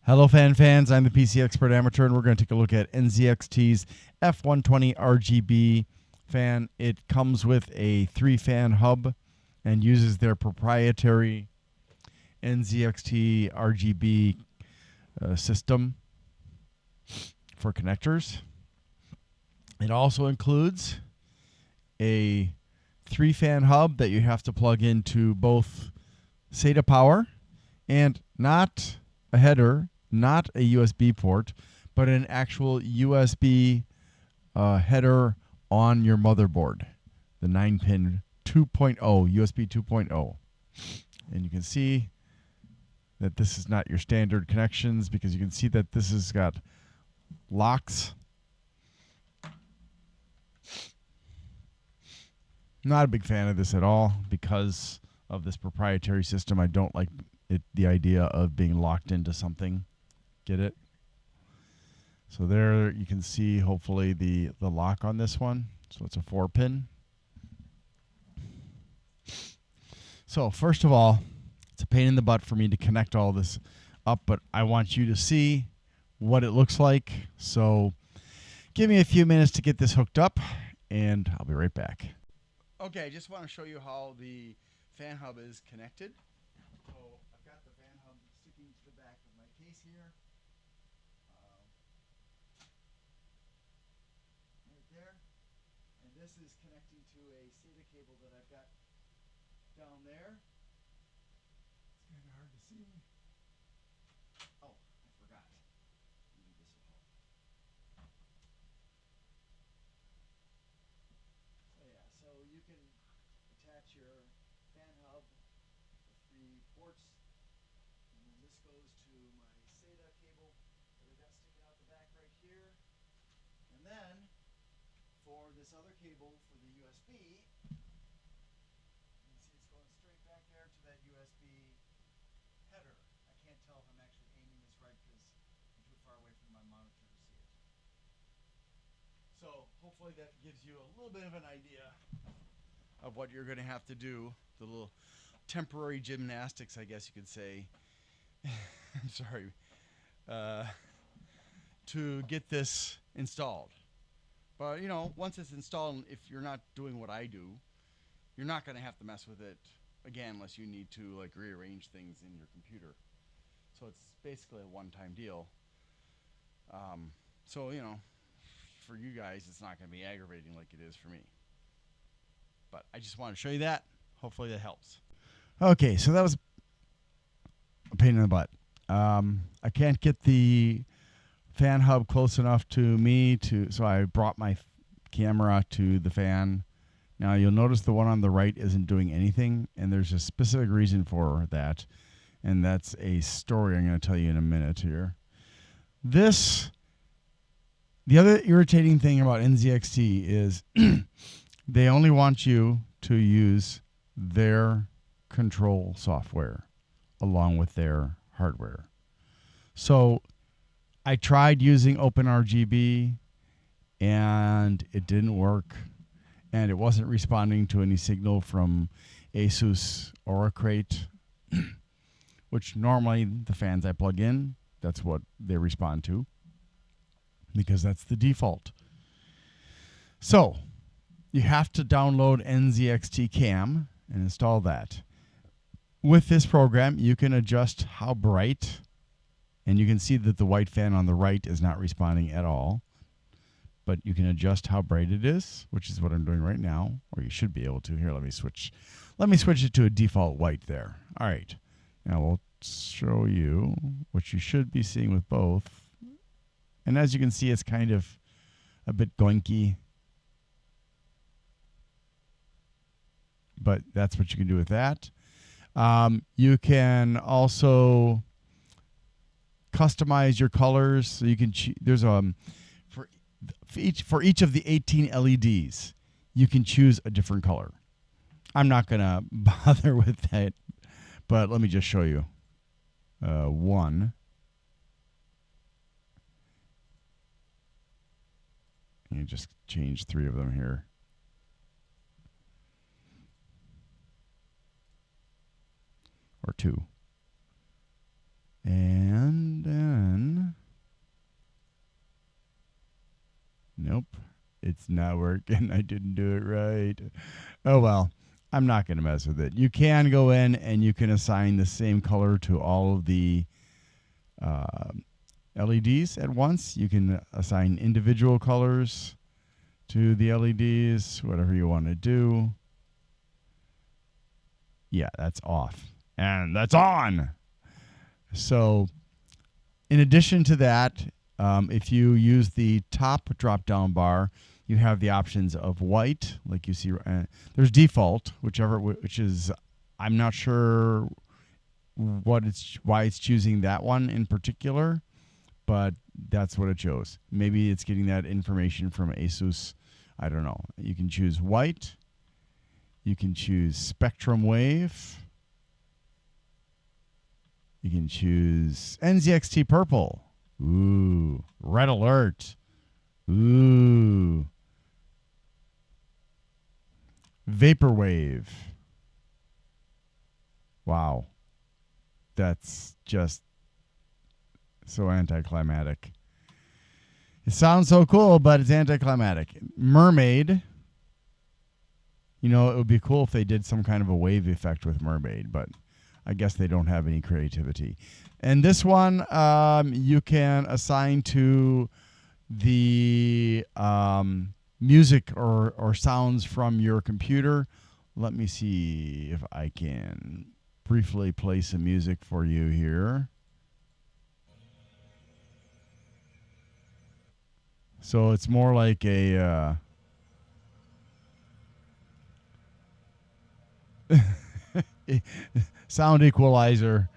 Hello fans, I'm the PC Expert Amateur and we're going to take a look at NZXT's F120 RGB fan. It comes with a 3-fan hub and uses their proprietary NZXT RGB system for connectors. It also includes a 3-fan hub that you have to plug into both SATA power and not a header, not a USB port, but an actual USB header on your motherboard, the 9-pin 2.0, USB 2.0. And you can see that this is not your standard connections because you can see that this has got locks. Not a big fan of this at all because of this proprietary system. I don't like the idea of being locked into something. Get it? So there you can see hopefully the lock on this one. So it's a 4-pin. So first of all, it's a pain in the butt for me to connect all this up, but I want you to see what it looks like. So give me a few minutes to get this hooked up and I'll be right back. Okay, I just want to show you how the fan hub is connected. So I've got the fan hub sticking to the back of my case here. Right there. And this is connecting to a SATA cable that I've got down there. It's kind of hard to see. Oh, I forgot. Maybe this will help. So yeah, so you can attach your fan hub with 3 ports. And then this goes to my SATA cable that I've got sticking out the back right here. And then for this other cable for the USB, you can see it's going straight back there to that USB header. I can't tell if I'm actually aiming this right because I'm too far away from my monitor to see it. So hopefully that gives you a little bit of an idea of what you're going to have to do, the little temporary gymnastics, I guess you could say. I'm sorry. To get this installed. But, you know, once it's installed, if you're not doing what I do, you're not going to have to mess with it again unless you need to, like, rearrange things in your computer. So it's basically a one-time deal. So, you know, for you guys, it's not going to be aggravating like it is for me. But I just want to show you that. Hopefully that helps. Okay, so that was a pain in the butt. I can't get the fan hub close enough to me so I brought my camera to the fan. Now you'll notice the one on the right isn't doing anything, and there's a specific reason for that, and that's a story I'm going to tell you in a minute here. The other irritating thing about NZXT is they only want you to use their control software along with their hardware. So I tried using OpenRGB and it didn't work, and it wasn't responding to any signal from Asus or a Crate, which normally the fans I plug in, that's what they respond to because that's the default. So you have to download NZXT Cam and install that. With this program, you can adjust how bright, and you can see that the white fan on the right is not responding at all. But you can adjust how bright it is, which is what I'm doing right now, or you should be able to. Here, let me switch it to a default white there. All right. Now we'll show you what you should be seeing with both. And as you can see, it's kind of a bit gonky. But that's what you can do with that. You can also customize your colors. So you can there's for each of the 18 LEDs, you can choose a different color. I'm not gonna bother with that, but let me just show you one. You just change 3 of them here. Or 2. And Nope. It's not working. I didn't do it right. Oh, well. I'm not going to mess with it. You can go in and you can assign the same color to all of the LEDs at once. You can assign individual colors to the LEDs, whatever you want to do. Yeah, that's off. And that's on. So in addition to that, if you use the top drop-down bar, you have the options of white, like you see. There's default, which is, I'm not sure why it's choosing that one in particular, but that's what it chose. Maybe it's getting that information from ASUS. I don't know. You can choose white. You can choose spectrum wave. You can choose NZXT purple. Ooh, red alert. Ooh. Vaporwave. Wow. That's just so anticlimactic. It sounds so cool, but it's anticlimactic. Mermaid. You know, it would be cool if they did some kind of a wave effect with Mermaid, but I guess they don't have any creativity. And this one, you can assign to the music or sounds from your computer. Let me see if I can briefly play some music for you here. So it's more like a sound equalizer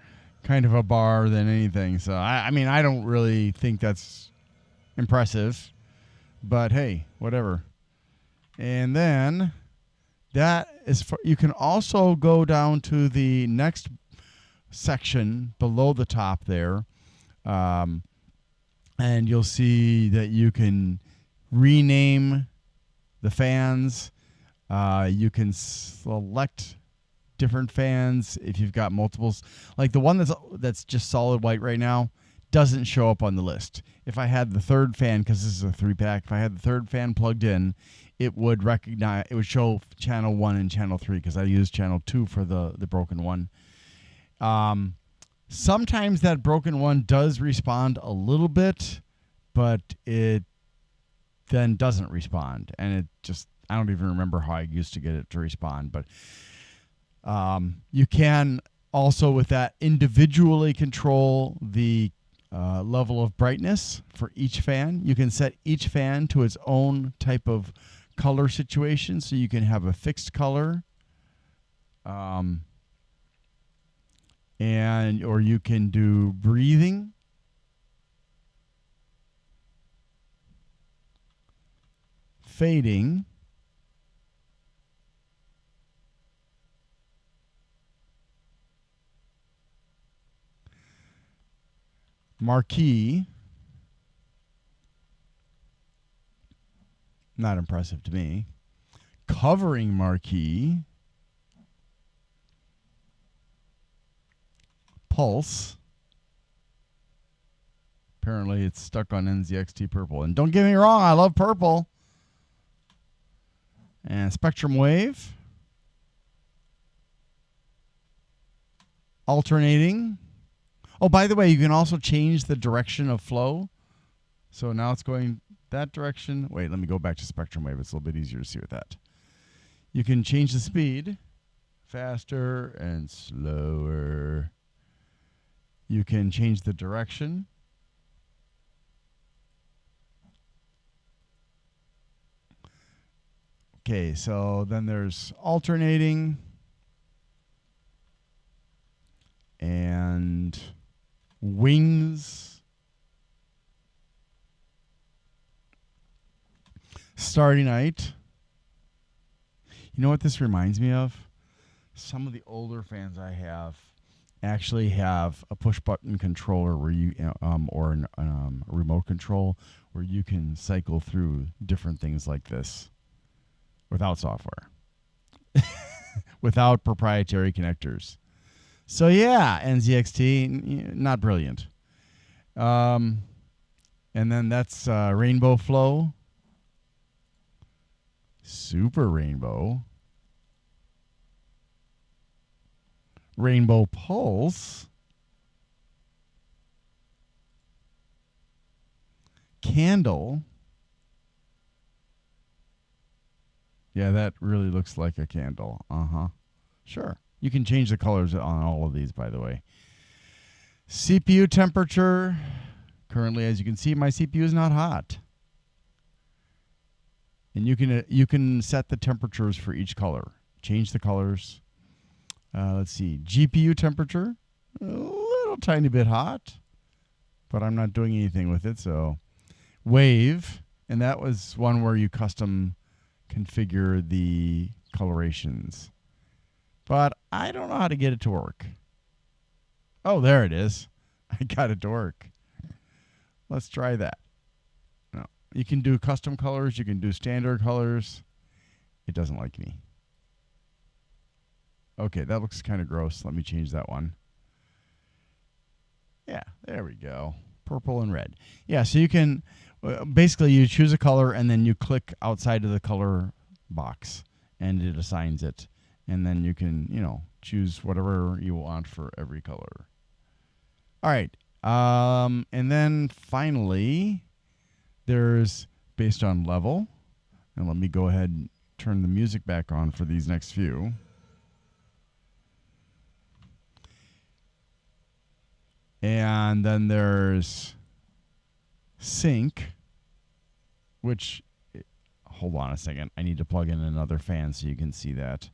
kind of a bar than anything. So I mean, I don't really think that's impressive, but hey, whatever. And then that is you can also go down to the next section below the top there, and you'll see that you can rename the fans. You can select different fans if you've got multiples. Like the one that's just solid white right now doesn't show up on the list. If I had the third fan, because this is a 3-pack, if I had the third fan plugged in, it would show channel 1 and channel 3, because I used channel 2 for the broken one. Sometimes that broken one does respond a little bit, but it then doesn't respond, and it just, I don't even remember how I used to get it to respond. But you can also with that individually control the level of brightness for each fan. You can set each fan to its own type of color situation, so you can have a fixed color, or you can do breathing, fading, marquee. Not impressive to me. Covering marquee. Pulse. Apparently it's stuck on NZXT purple. And don't get me wrong, I love purple. And spectrum wave. Alternating. Oh, by the way, you can also change the direction of flow. So now it's going that direction. Wait, let me go back to spectrum wave. It's a little bit easier to see with that. You can change the speed. Faster and slower. You can change the direction. Okay, so then there's alternating. And wings. Starry Night. You know what this reminds me of? Some of the older fans I have actually have a push button controller where you or a remote control where you can cycle through different things like this without software, without proprietary connectors. So yeah, NZXT, not brilliant. And then that's Rainbow Flow. Super Rainbow, Rainbow Pulse, Candle. Yeah, that really looks like a candle. Sure. You can change the colors on all of these, by the way. CPU temperature. Currently, as you can see, my CPU is not hot. And you can set the temperatures for each color. Change the colors. Let's see. GPU temperature. A little tiny bit hot. But I'm not doing anything with it. So wave. And that was one where you custom configure the colorations. But I don't know how to get it to work. Oh, there it is. I got it to work. Let's try that. No. You can do custom colors. You can do standard colors. It doesn't like me. Okay, that looks kind of gross. Let me change that one. Yeah, there we go. Purple and red. Yeah, so you can, basically you choose a color and then you click outside of the color box and it assigns it. And then you can, choose whatever you want for every color. All right. And then finally, there's based on level. And let me go ahead and turn the music back on for these next few. And then there's sync, which, hold on a second. I need to plug in another fan so you can see that.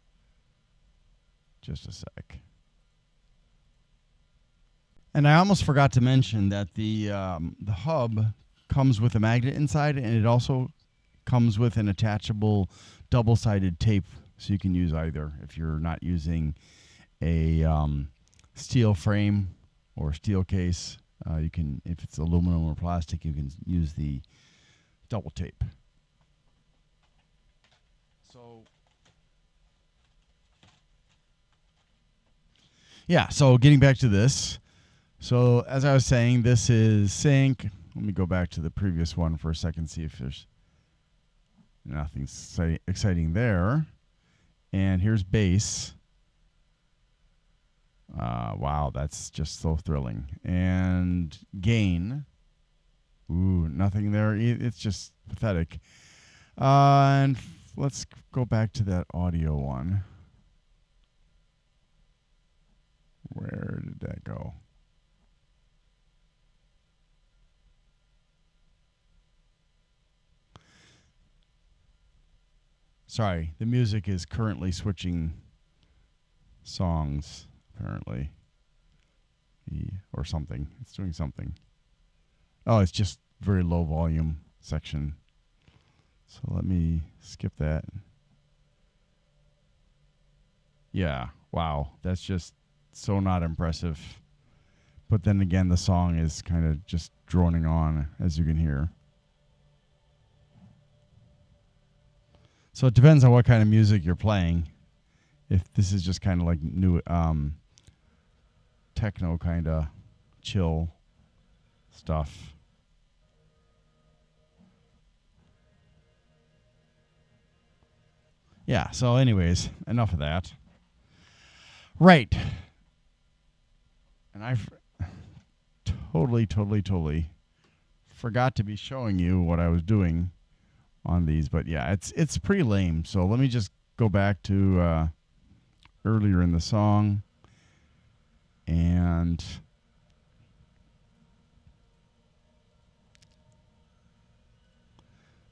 Just a sec. And I almost forgot to mention that the hub comes with a magnet inside, and it also comes with an attachable double-sided tape, so you can use either. If you're not using a steel frame or steel case, you can. If it's aluminum or plastic, you can use the double tape. So. Yeah, so getting back to this. So as I was saying, this is sync. Let me go back to the previous one for a second, see if there's nothing exciting there. And here's bass. Wow, that's just so thrilling. And gain. Ooh, nothing there. It's just pathetic. And let's go back to that audio one. Where did that go? Sorry, the music is currently switching songs, apparently. Or something. It's doing something. Oh, it's just very low volume section. So let me skip that. Yeah, wow. That's just so not impressive. But then again, the song is kind of just droning on, as you can hear. So it depends on what kind of music you're playing. If this is just kind of like new techno kind of chill stuff. Yeah, so anyways, enough of that. Right. And I've totally forgot to be showing you what I was doing on these, but yeah, it's pretty lame. So let me just go back to earlier in the song, and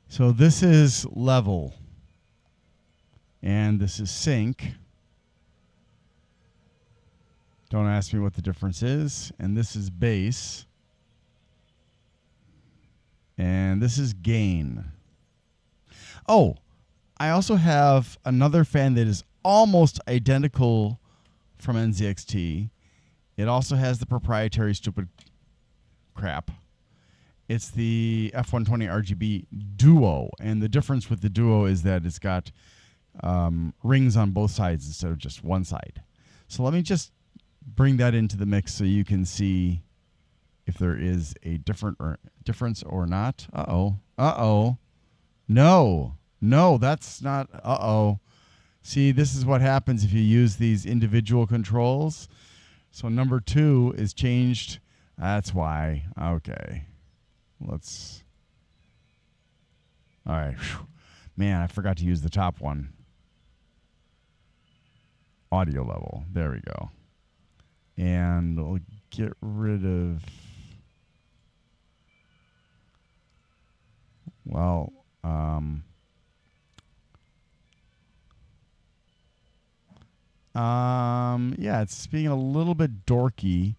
so this is level, and this is sync. Don't ask me what the difference is. And this is bass, and this is gain. Oh, I also have another fan that is almost identical from NZXT. It also has the proprietary stupid crap. It's the F120 RGB Duo, and the difference with the Duo is that it's got rings on both sides instead of just one side. So let me just bring that into the mix so you can see if there is a difference or not. Uh-oh. No. No, that's not. Uh-oh. See, this is what happens if you use these individual controls. So number 2 is changed. That's why. Okay. Let's. All right. Whew. Man, I forgot to use the top one. Audio level. There we go. And we'll get rid of. Well, yeah, it's being a little bit dorky.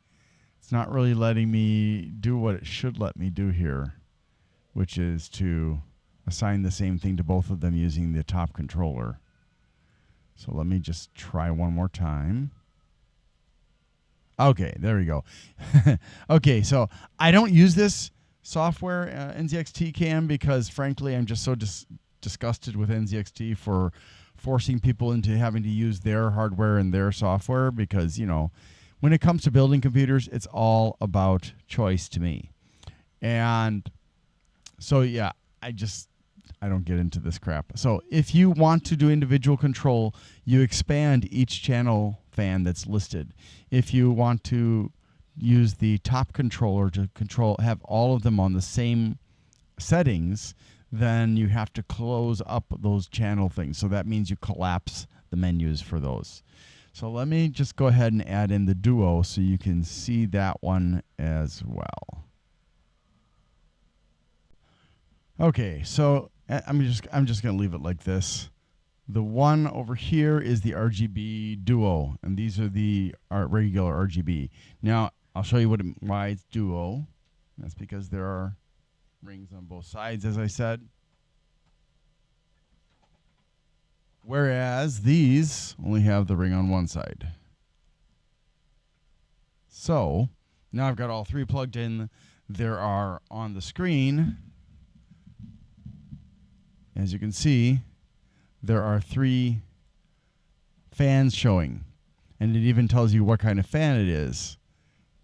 It's not really letting me do what it should let me do here, which is to assign the same thing to both of them using the top controller. So let me just try one more time. Okay, there we go. Okay, so I don't use this software, NZXT Cam, because frankly, I'm just so disgusted with NZXT for forcing people into having to use their hardware and their software because, you know, when it comes to building computers, it's all about choice to me. And so, yeah, I don't get into this crap. So if you want to do individual control, you expand each channel fan that's listed. If you want to use the top controller to have all of them on the same settings, then you have to close up those channel things. So that means you collapse the menus for those. So let me just go ahead and add in the Duo so you can see that one as well. Okay, so I'm just going to leave it like this. The one over here is the RGB Duo, and these are the regular RGB. Now, I'll show you why it's Duo. That's because there are rings on both sides, as I said. Whereas these only have the ring on one side. So, now I've got all 3 plugged in. There are on the screen, as you can see, there are 3 fans showing. And it even tells you what kind of fan it is.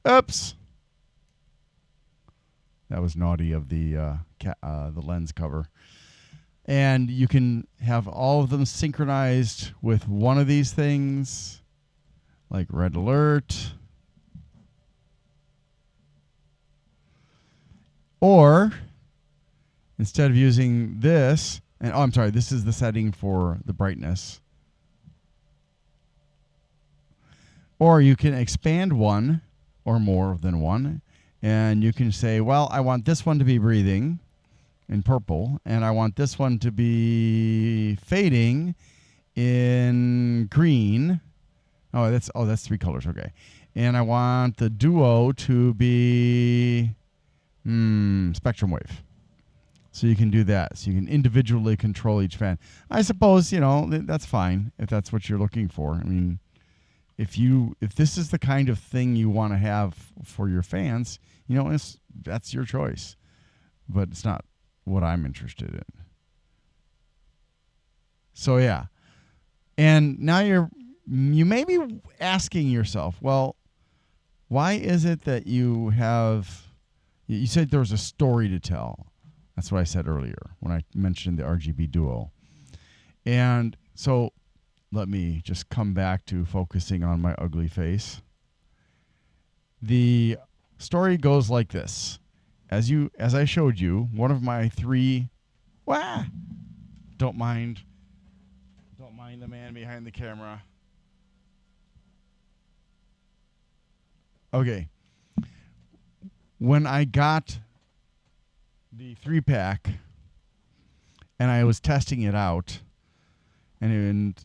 Oops! That was naughty of the lens cover. And you can have all of them synchronized with one of these things, like red alert. Or, instead of using this, and I'm sorry, this is the setting for the brightness. Or you can expand one or more than one, and you can say, well, I want this one to be breathing in purple, and I want this one to be fading in green. Oh, that's 3 colors, okay. And I want the Duo to be spectrum wave. So you can do that. So you can individually control each fan. I suppose, you know, that's fine if that's what you're looking for. I mean, if this is the kind of thing you want to have for your fans, you know, that's your choice. But it's not what I'm interested in. So yeah. And now you may be asking yourself, well, why is it that you said there was a story to tell? That's what I said earlier when I mentioned the RGB Duo. And so let me just come back to focusing on my ugly face. The story goes like this. As I showed you, one of my 3 don't mind the man behind the camera. Okay. When I got the 3-pack and I was testing it out, and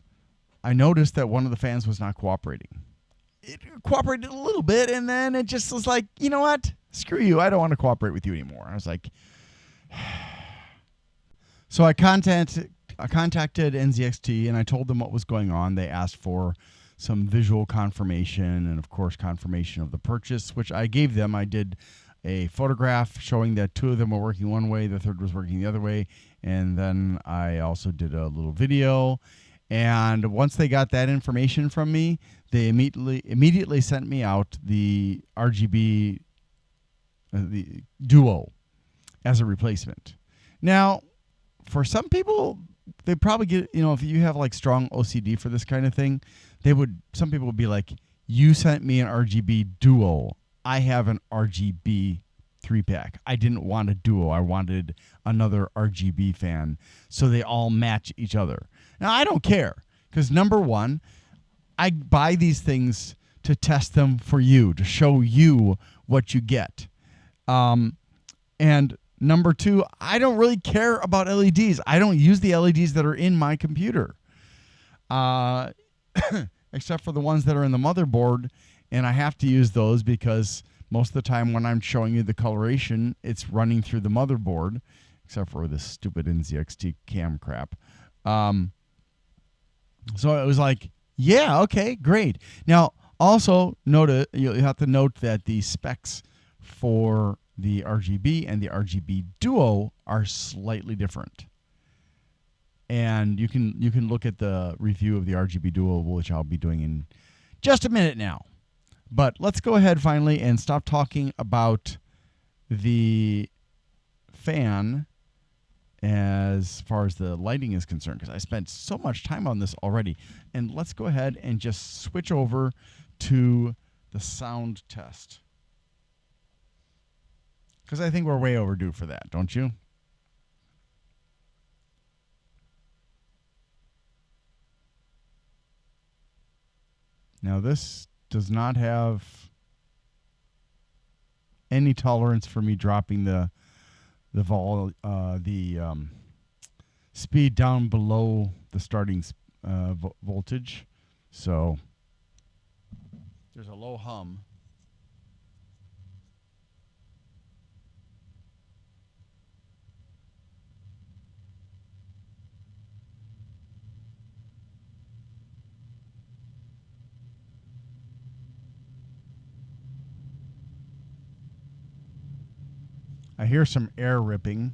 I noticed that one of the fans was not cooperating. It cooperated a little bit, and then it just was like, you know what? Screw you. I don't want to cooperate with you anymore. I was like, so I contacted NZXT, and I told them what was going on. They asked for some visual confirmation and, of course, confirmation of the purchase, which I gave them. I did a photograph showing that 2 of them were working one way, the 3rd was working the other way, and then I also did a little video. And once they got that information from me, they immediately sent me out the RGB the Duo as a replacement. Now, for some people, they probably get, if you have like strong OCD for this kind of thing, some people would be like, you sent me an RGB duo. I have an RGB 3-pack. I didn't want a duo. I wanted another RGB fan. So they all match each other. Now, I don't care because number one, I buy these things to test them for you, to show you what you get. And number two, I don't really care about LEDs. I don't use the LEDs that are in my computer, except for the ones that are in the motherboard. And I have to use those because most of the time when I'm showing you the coloration, it's running through the motherboard, except for this stupid NZXT cam crap. So it was like, yeah, okay, great. Now, also you have to note that the specs for the RGB and the RGB Duo are slightly different. And you can look at the review of the RGB Duo, which I'll be doing in just a minute now. But let's go ahead finally and stop talking about the fan as far as the lighting is concerned, because I spent so much time on this already. And let's go ahead and just switch over to the sound test, because I think we're way overdue for that, don't you? Now, this does not have any tolerance for me dropping the speed down below the starting voltage. So there's a low hum. I hear some air ripping.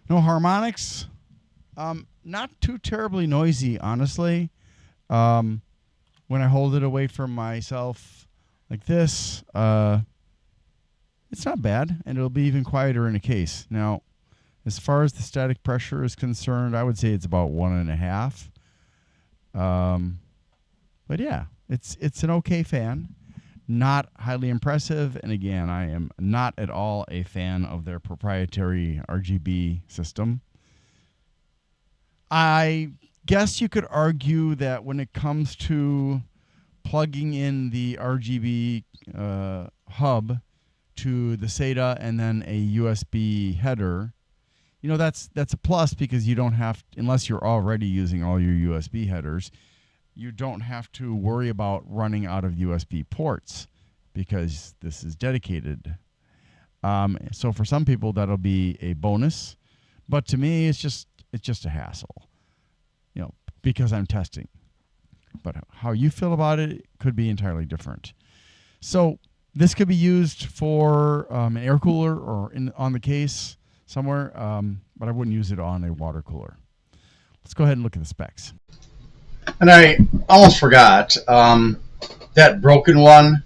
No harmonics. Not too terribly noisy, honestly. When I hold it away from myself like this, it's not bad, and it'll be even quieter in a case. Now, as far as the static pressure is concerned, I would say it's about 1.5. But yeah, it's an okay fan. Not highly impressive, and again, I am not at all a fan of their proprietary RGB system. I guess you could argue that when it comes to plugging in the RGB hub to the SATA and then a USB header, that's a plus, because you don't have, unless you're already using all your USB headers, you don't have to worry about running out of USB ports because this is dedicated. So for some people that'll be a bonus, but to me it's just a hassle, because I'm testing. But how you feel about it could be entirely different. So this could be used for an air cooler or on the case somewhere, but I wouldn't use it on a water cooler. Let's go ahead and look at the specs. And I almost forgot, that broken one,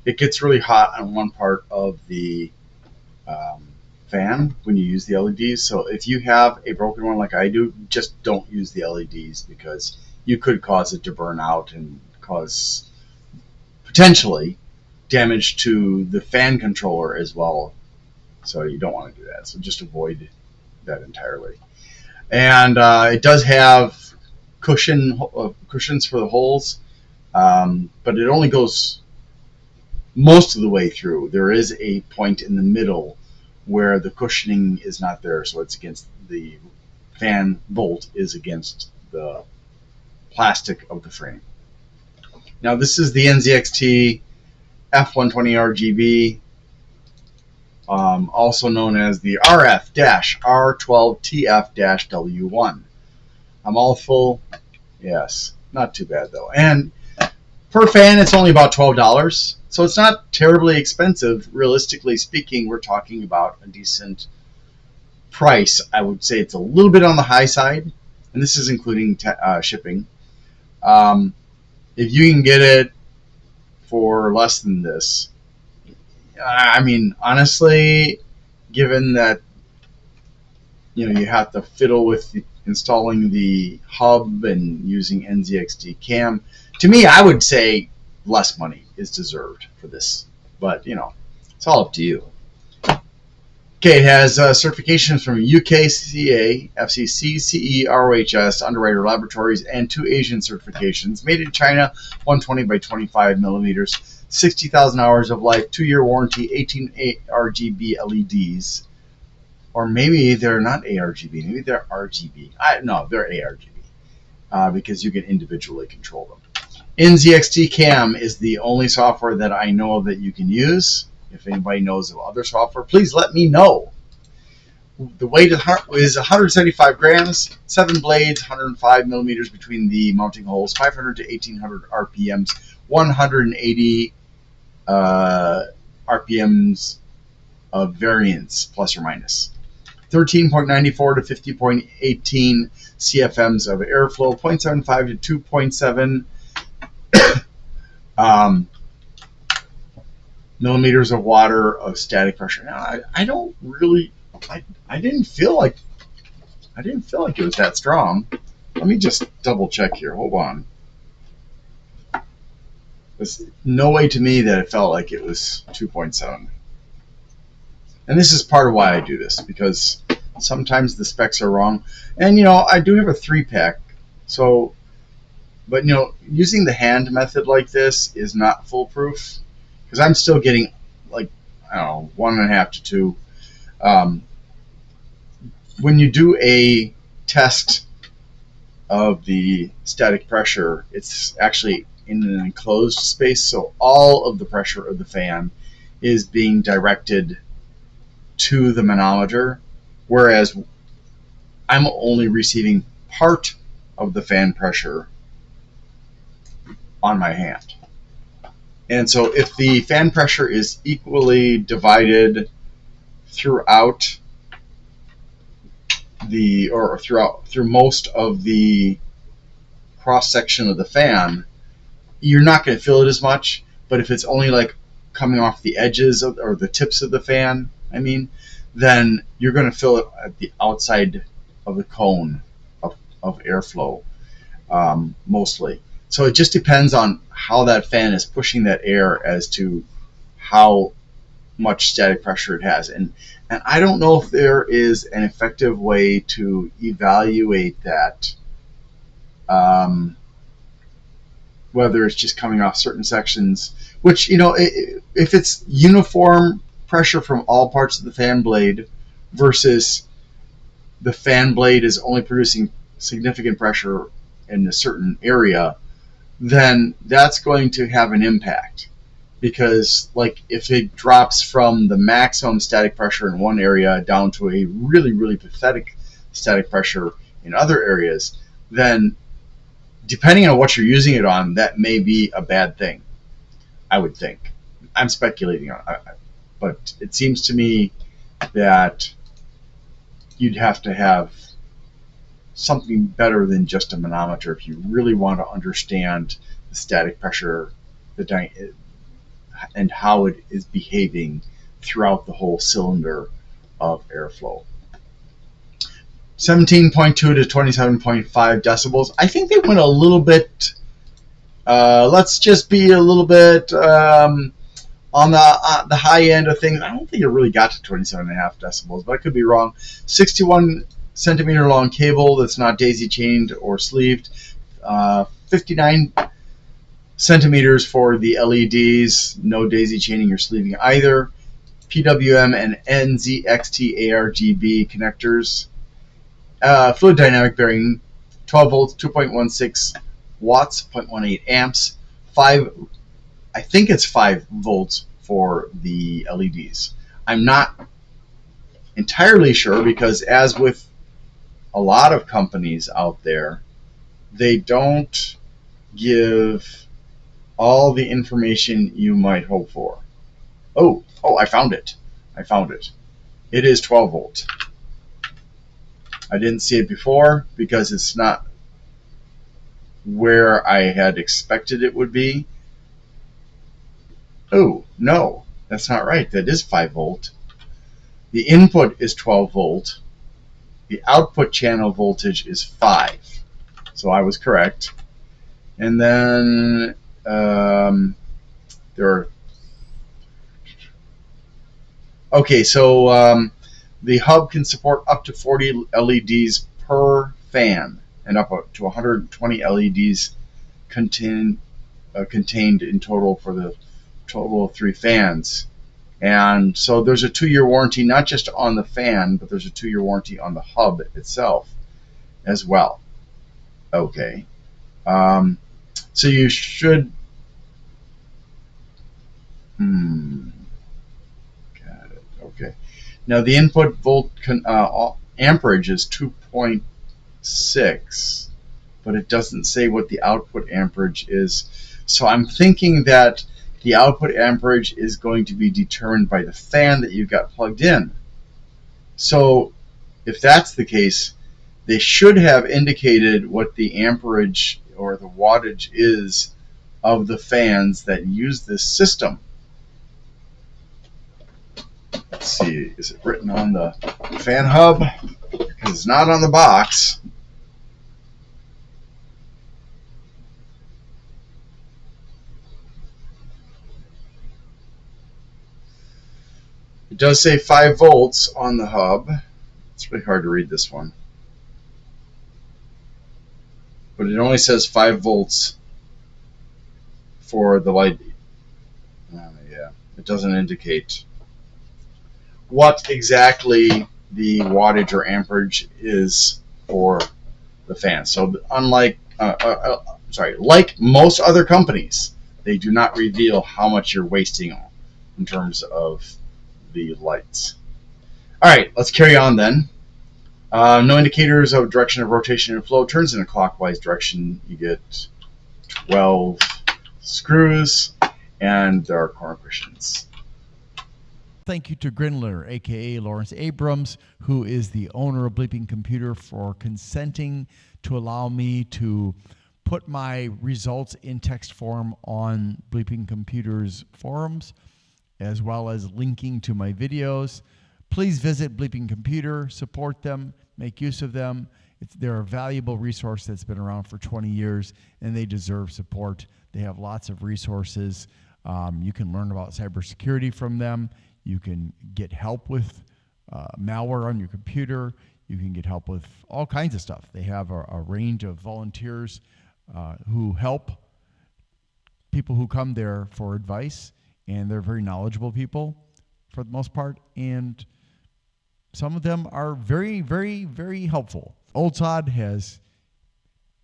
it gets really hot on one part of the fan when you use the LEDs. So if you have a broken one like I do, just don't use the LEDs, because you could cause it to burn out and cause potentially damage to the fan controller as well. So you don't want to do that. So just avoid that entirely. And it does have cushions for the holes, but it only goes most of the way through. There is a point in the middle where the cushioning is not there, so it's against the fan bolt is against the plastic of the frame. Now this is the NZXT F120 RGB, also known as the RF-R12TF-W1. I'm all full. Yes, not too bad though. And Per fan, it's only about $12. So it's not terribly expensive. Realistically speaking, we're talking about a decent price. I would say it's a little bit on the high side, and this is including shipping. If you can get it for less than this, I mean, honestly, given that you have to fiddle with installing the hub and using NZXT cam, to me, I would say less money is deserved for this. But it's all up to you. Okay, it has certifications from UKCA, FCC, CE, ROHS, Underwriter Laboratories, and 2 Asian certifications. Made in China, 120 by 25 millimeters, 60,000 hours of life, 2-year warranty, 18 RGB LEDs. Or maybe they're not ARGB, maybe they're RGB. No, they're ARGB because you can individually control them. NZXT Cam is the only software that I know of that you can use. If anybody knows of other software, please let me know. The weight is 175 grams, 7 blades, 105 millimeters between the mounting holes, 500 to 1800 RPMs, 180 RPMs of variance, plus or minus. 13.94 to 50.18 CFMs of airflow, 0.75 to 2.7 millimeters of water of static pressure. Now, I don't really, I didn't feel like it was that strong. Let me just double check here. Hold on. There's no way to me that it felt like it was 2.7. And this is part of why I do this, because sometimes the specs are wrong. And, I do have a 3-pack. So, but, using the hand method like this is not foolproof, because I'm still getting, 1.5 to 2. When you do a test of the static pressure, it's actually in an enclosed space, so all of the pressure of the fan is being directed to the manometer, whereas I'm only receiving part of the fan pressure on my hand. And so if the fan pressure is equally divided throughout through most of the cross section of the fan, you're not going to feel it as much. But if it's only coming off the edges or the tips of the fan, then you're going to feel it at the outside of the cone of airflow, mostly. So it just depends on how that fan is pushing that air as to how much static pressure it has. And I don't know if there is an effective way to evaluate that, whether it's just coming off certain sections, which, if it's uniform pressure from all parts of the fan blade versus the fan blade is only producing significant pressure in a certain area, then that's going to have an impact. Because if it drops from the maximum static pressure in one area down to a really, really pathetic static pressure in other areas, then depending on what you're using it on, that may be a bad thing, I would think. I'm speculating on it, but it seems to me that you'd have to have something better than just a manometer if you really want to understand the static pressure, and how it is behaving throughout the whole cylinder of airflow. 17.2 to 27.5 decibels. I think they went a little bit, let's just be a little bit on the high end of things. I don't think it really got to 27.5 decibels, but I could be wrong. 61 centimeter long cable that's not daisy chained or sleeved. 59 centimeters for the LEDs, no daisy chaining or sleeving either. PWM and NZXT ARGB connectors. Fluid dynamic bearing, 12 volts, 2.16 watts, 0.18 amps. I think it's 5 volts for the LEDs. I'm not entirely sure, because as with a lot of companies out there, they don't give all the information you might hope for. Oh, I found it. It is 12 volt. I didn't see it before because it's not where I had expected it would be. Oh, no, that's not right. That is 5 volt. The input is 12 volt. The output channel voltage is 5. So I was correct. And then there are. Okay, so the hub can support up to 40 LEDs per fan and up to 120 LEDs contained in total for the total of 3 fans. And so there's a 2-year warranty, not just on the fan, but there's a 2-year warranty on the hub itself as well. Okay. So you should. Got it. Okay. Now the input volt amperage is 2.6, but it doesn't say what the output amperage is. So I'm thinking that the output amperage is going to be determined by the fan that you've got plugged in. So if that's the case, they should have indicated what the amperage or the wattage is of the fans that use this system. Let's see, is it written on the fan hub? Because it's not on the box. It does say 5 volts on the hub. It's really hard to read this one. But it only says 5 volts for the light. Yeah, it doesn't indicate what exactly the wattage or amperage is for the fan. So unlike, like most other companies, they do not reveal how much you're wasting in terms of the lights. All right, let's carry on then. No indicators of direction of rotation and flow. Turns in a clockwise direction. You get 12 screws, and there are corner cushions. Thank you to Grindler, aka Lawrence Abrams, who is the owner of Bleeping Computer, for consenting to allow me to put my results in text form on Bleeping Computer's forums, as well as linking to my videos. Please visit Bleeping Computer, support them, make use of them. They're a valuable resource that's been around for 20 years, and they deserve support. They have lots of resources. You can learn about cybersecurity from them. You can get help with malware on your computer. You can get help with all kinds of stuff. They have a range of volunteers who help people who come there for advice, and they're very knowledgeable people for the most part, and some of them are very, very, very helpful. Old Sod has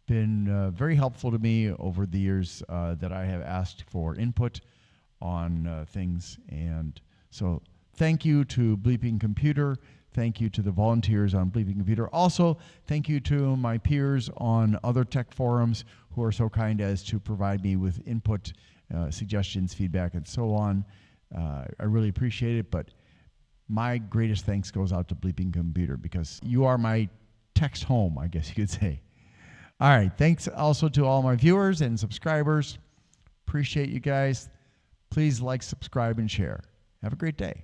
been very helpful to me over the years that I have asked for input on things, and so thank you to Bleeping Computer. Thank you to the volunteers on Bleeping Computer. Also, thank you to my peers on other tech forums who are so kind as to provide me with input, suggestions, feedback, and so on. I really appreciate it, but my greatest thanks goes out to Bleeping Computer because you are my text home, I guess you could say. All right, thanks also to all my viewers and subscribers. Appreciate you guys. Please like, subscribe, and share. Have a great day.